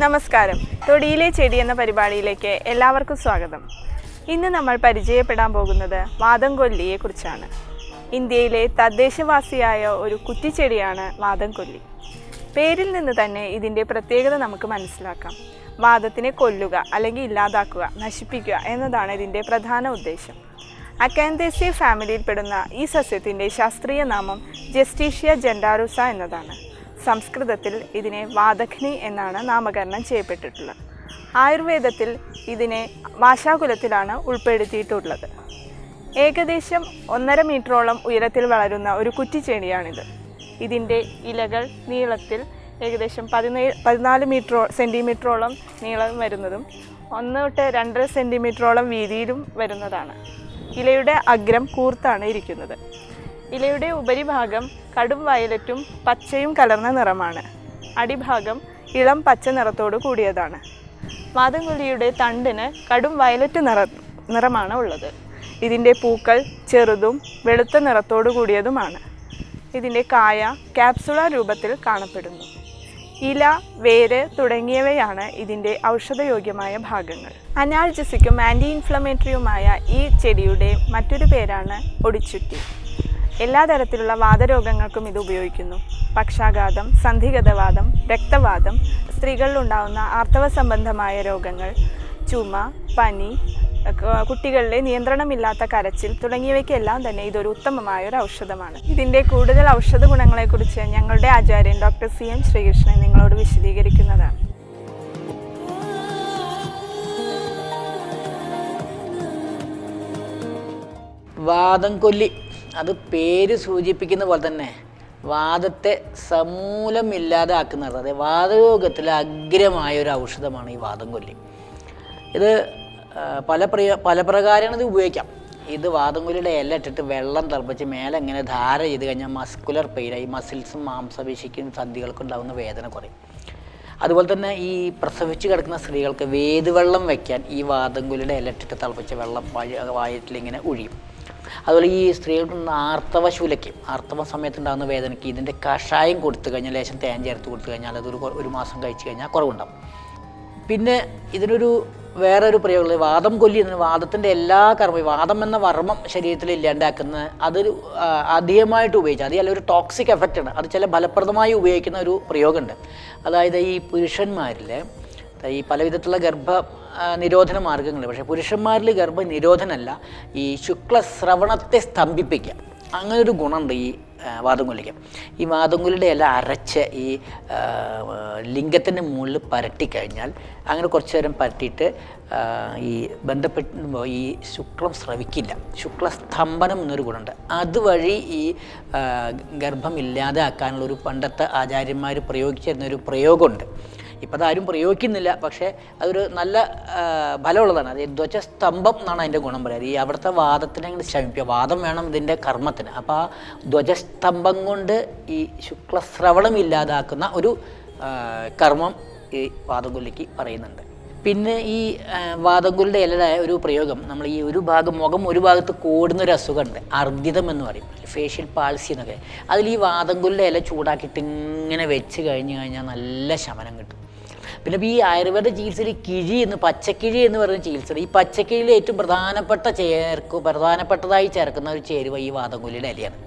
നമസ്കാരം. തൊടിയിലെ ചെടി എന്ന പരിപാടിയിലേക്ക് എല്ലാവർക്കും സ്വാഗതം. ഇന്ന് നമ്മൾ പരിചയപ്പെടാൻ പോകുന്നത് വാദംകൊല്ലിയെ കുറിച്ചാണ്. ഇന്ത്യയിലെ തദ്ദേശവാസിയായ ഒരു കുറ്റിച്ചെടിയാണ് വാദംകൊല്ലി. പേരിൽ നിന്ന് തന്നെ ഇതിൻ്റെ പ്രത്യേകത നമുക്ക് മനസ്സിലാക്കാം. വാദത്തിനെ കൊല്ലുക അല്ലെങ്കിൽ ഇല്ലാതാക്കുക, നശിപ്പിക്കുക എന്നതാണ് ഇതിൻ്റെ പ്രധാന ഉദ്ദേശം. അക്കാന്തേസിയ ഫാമിലിയിൽപ്പെടുന്ന ഈ സസ്യത്തിൻ്റെ ശാസ്ത്രീയ നാമം ജസ്റ്റീഷ്യ ജെൻഡാറുസ എന്നതാണ്. സംസ്കൃതത്തിൽ ഇതിനെ വാദഘ്നി എന്നാണ് നാമകരണം ചെയ്യപ്പെട്ടിട്ടുള്ളത്. ആയുർവേദത്തിൽ ഇതിനെ വാശാകുലത്തിലാണ് ഉൾപ്പെടുത്തിയിട്ടുള്ളത്. ഏകദേശം 1.5 മീറ്ററോളം ഉയരത്തിൽ വളരുന്ന ഒരു കുറ്റിച്ചെടിയാണിത്. ഇതിൻ്റെ ഇലകൾ നീളത്തിൽ ഏകദേശം 14 സെൻറ്റിമീറ്ററോളം നീളം വരുന്നതും 1 തൊട്ട് 2.5 സെൻറ്റിമീറ്ററോളം വീതിയിലും വരുന്നതാണ്. ഇലയുടെ അഗ്രം കൂർത്താണ് ഇരിക്കുന്നത്. ഇലയുടെ ഉപരിഭാഗം കടും വയലറ്റും പച്ചയും കലർന്ന നിറമാണ്. അടിഭാഗം ഇളം പച്ച നിറത്തോടു കൂടിയതാണ്. വാദംകൊല്ലിയുടെ തണ്ടിന് കടും വയലറ്റ് നിറമാണ് ഉള്ളത്. ഇതിൻ്റെ പൂക്കൾ ചെറുതും വെളുത്ത നിറത്തോടു കൂടിയതുമാണ്. ഇതിൻ്റെ കായ ക്യാപ്സുള രൂപത്തിൽ കാണപ്പെടുന്നു. ഇല, വേര് തുടങ്ങിയവയാണ് ഇതിൻ്റെ ഔഷധയോഗ്യമായ ഭാഗങ്ങൾ. അനാൾജസിക്കും ആൻറ്റി ഇൻഫ്ലമേറ്ററിയുമായ ഈ ചെടിയുടെ മറ്റൊരു പേരാണ് ഒടിച്ചുറ്റി. എല്ലാ തരത്തിലുള്ള വാതരോഗങ്ങൾക്കും ഇത് ഉപയോഗിക്കുന്നു. പക്ഷാഘാതം, സന്ധിഗതവാദം, രക്തവാദം, സ്ത്രീകളിലുണ്ടാകുന്ന ആർത്തവ സംബന്ധമായ രോഗങ്ങൾ, ചുമ, പനി, കുട്ടികളിലെ നിയന്ത്രണമില്ലാത്ത കരച്ചിൽ തുടങ്ങിയവയ്ക്കെല്ലാം തന്നെ ഇതൊരു ഉത്തമമായ ഒരു ഔഷധമാണ്. ഇതിൻ്റെ കൂടുതൽ ഔഷധ ഗുണങ്ങളെക്കുറിച്ച് ഞങ്ങളുടെ ആചാര്യൻ ഡോക്ടർ CN ശ്രീകൃഷ്ണൻ നിങ്ങളോട് വിശദീകരിക്കുന്നതാണ്. വാദംകൊല്ലി, അത് പേര് സൂചിപ്പിക്കുന്ന പോലെ തന്നെ വാദത്തെ സമൂലം ഇല്ലാതാക്കുന്നത്, അതായത് വാതരോഗത്തിലെ അഗ്രമായ ഒരു ഔഷധമാണ് ഈ വാദംകൊല്ലി. ഇത് പല പ്രകാരമാണ് ഇത് ഉപയോഗിക്കാം. ഇത് വാദംകൊല്ലിയുടെ ഇല ഇട്ടിട്ട് വെള്ളം തിളപ്പിച്ച് മേലെ ഇങ്ങനെ ധാര ചെയ്ത് കഴിഞ്ഞാൽ മസ്കുലർ പെയിൻ, ഈ മസിൽസും മാംസപേശിക്കും സന്ധികൾക്കും ഉണ്ടാകുന്ന വേദന കുറയും. അതുപോലെ തന്നെ ഈ പ്രസവിച്ച് കിടക്കുന്ന സ്ത്രീകൾക്ക് വേദുവെള്ളം വയ്ക്കാൻ ഈ വാദംകൊല്ലിയുടെ ഇല ഇട്ടിട്ട് തിളപ്പിച്ച വെള്ളം വയറ്റിലിങ്ങനെ ഒഴിയും. അതുപോലെ ഈ സ്ത്രീകൾക്ക് ആർത്തവ സമയത്തുണ്ടാകുന്ന വേദനയ്ക്ക് ഇതിൻ്റെ കഷായം കൊടുത്തു കഴിഞ്ഞാൽ, ലേശം തേൻ ചേർത്ത് കൊടുത്തു കഴിഞ്ഞാൽ ഒരു മാസം കഴിച്ചു കഴിഞ്ഞാൽ കുറവുണ്ടാകും. പിന്നെ ഇതിനൊരു വേറൊരു പ്രയോഗം, വാദം കൊല്ലി എന്ന വാദത്തിൻ്റെ എല്ലാ കർമ്മം, വാദം എന്ന വർമ്മം ശരീരത്തിൽ ഇല്ലാണ്ടാക്കുന്ന അതൊരു അധികമായിട്ട് ഉപയോഗിച്ചാൽ അത് ചില ഒരു ടോക്സിക് എഫക്റ്റാണ്. അത് ചില ഫലപ്രദമായി ഉപയോഗിക്കുന്ന ഒരു പ്രയോഗമുണ്ട്. അതായത് ഈ പുരുഷന്മാരിൽ ഈ പല വിധത്തിലുള്ള നിരോധന മാർഗ്ഗങ്ങൾ, പക്ഷേ പുരുഷന്മാരിൽ ഗർഭനിരോധനമല്ല, ഈ ശുക്ലസ്രവണത്തെ സ്തംഭിപ്പിക്കുക, അങ്ങനൊരു ഗുണമുണ്ട് ഈ വാദംകൊല്ലിക്ക്. ഈ വാദംകൊല്ലിയുടെ ഇല അരച്ച് ഈ ലിംഗത്തിൻ്റെ മുകളിൽ പരട്ടിക്കഴിഞ്ഞാൽ, അങ്ങനെ കുറച്ച് നേരം പരട്ടിയിട്ട് ഈ ബന്ധപ്പെടുമ്പോൾ ഈ ശുക്ലം സ്രവിക്കില്ല. ശുക്ലസ്തംഭനം എന്നൊരു ഗുണമുണ്ട്. അതുവഴി ഈ ഗർഭം ഇല്ലാതാക്കാനുള്ളൊരു പണ്ടത്തെ ആചാര്യന്മാർ പ്രയോഗിച്ചിരുന്നൊരു പ്രയോഗമുണ്ട്. ഇപ്പം അതാരും പ്രയോഗിക്കുന്നില്ല, പക്ഷേ അതൊരു നല്ല ഫലമുള്ളതാണ്. അത് ധ്വജസ്തംഭം എന്നാണ് അതിൻ്റെ ഗുണം പറയുന്നത്. ഈ അവിടുത്തെ വാദത്തിനെ അങ്ങോട്ട് ശമിപ്പിക്കുക, വാദം വേണം ഇതിൻ്റെ കർമ്മത്തിന്. അപ്പോൾ ആ ധ്വജസ്തംഭം കൊണ്ട് ഈ ശുക്ലസ്രവണം ഇല്ലാതാക്കുന്ന ഒരു കർമ്മം ഈ വാദംകൊല്ലിക്ക് പറയുന്നുണ്ട്. പിന്നെ ഈ വാദംകൊല്ലിയുടെ ഇലയുടെ ഒരു പ്രയോഗം, നമ്മൾ ഈ മുഖം ഒരു ഭാഗത്ത് കൂടുന്നൊരു അസുഖമുണ്ട്, അർദ്ദിതം എന്ന് പറയും, ഫേഷ്യൽ പാൾസി എന്നൊക്കെ. അതിൽ ഈ വാദംകൊല്ലിയുടെ ഇല ചൂടാക്കിയിട്ട് ഇങ്ങനെ വെച്ച് കഴിഞ്ഞാൽ നല്ല ശമനം കിട്ടും. പിന്നെ ഈ ആയുർവേദ ചികിത്സയിൽ പച്ചക്കിഴി എന്ന് പറയുന്ന ചികിത്സ, ഈ പച്ചക്കിഴിയിൽ ഏറ്റവും പ്രധാനപ്പെട്ടതായി ചേർക്കുന്ന ഒരു ചേരുവ ഈ വാദംകൊല്ലിയുടെ ഇലയാണ്.